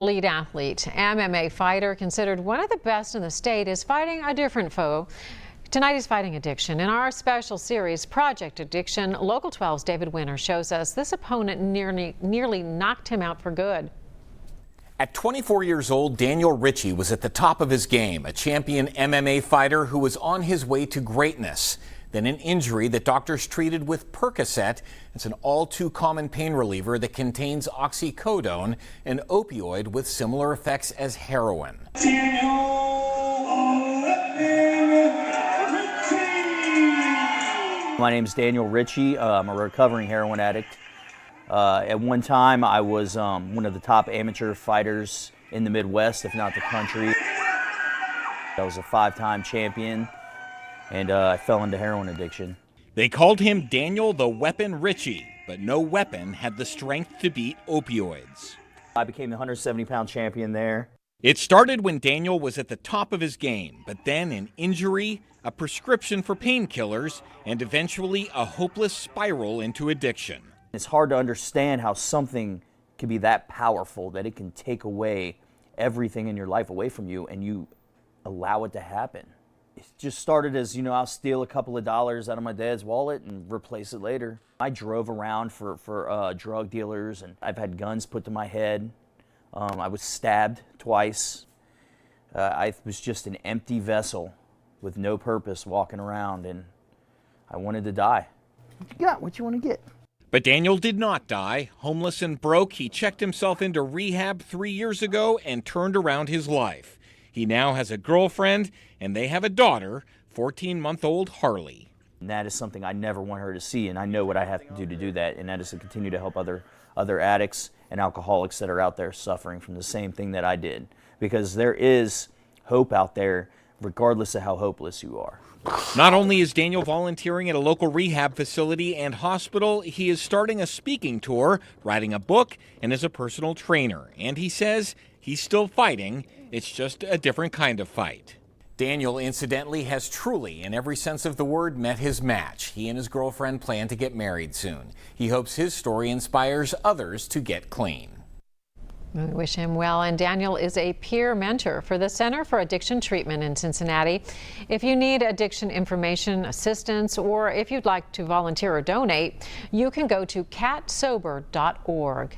Elite athlete, MMA fighter, considered one of the best in the state, is fighting a different foe. Tonight he's fighting addiction. In our special series, Project Addiction, Local 12's David Winter shows us this opponent nearly knocked him out for good. At 24 years old, Daniel Ritchie was at the top of his game, a champion MMA fighter who was on his way to greatness. Then an injury that doctors treated with Percocet. It's an all too common pain reliever that contains oxycodone, an opioid with similar effects as heroin. My name is Daniel Ritchie. I'm a recovering heroin addict. At one time, I was one of the top amateur fighters in the Midwest, if not the country. I was a 5-time champion, and I fell into heroin addiction. They called him Daniel the Weapon Ritchie, but no weapon had the strength to beat opioids. I became the 170-pound champion there. It started when Daniel was at the top of his game, but then an injury, a prescription for painkillers, and eventually a hopeless spiral into addiction. It's hard to understand how something can be that powerful, that it can take away everything in your life away from you, and you allow it to happen. It just started as, I'll steal a couple of dollars out of my dad's wallet and replace it later. I drove around for drug dealers, and I've had guns put to my head. I was stabbed twice. I was just an empty vessel with no purpose walking around, and I wanted to die. What you got? What you want to get? But Daniel did not die. Homeless and broke, he checked himself into rehab 3 years ago and turned around his life. He now has a girlfriend, and they have a daughter, 14-month-old Harley. And that is something I never want her to see, and I know what I have to do that, and that is to continue to help other addicts and alcoholics that are out there suffering from the same thing that I did. Because there is hope out there, regardless of how hopeless you are. Not only is Daniel volunteering at a local rehab facility and hospital, he is starting a speaking tour, writing a book, and is a personal trainer. And he says he's still fighting. It's just a different kind of fight. Daniel, incidentally, has truly, in every sense of the word, met his match. He and his girlfriend plan to get married soon. He hopes his story inspires others to get clean. We wish him well. And Daniel is a peer mentor for the Center for Addiction Treatment in Cincinnati. If you need addiction information, assistance, or if you'd like to volunteer or donate, you can go to catsober.org.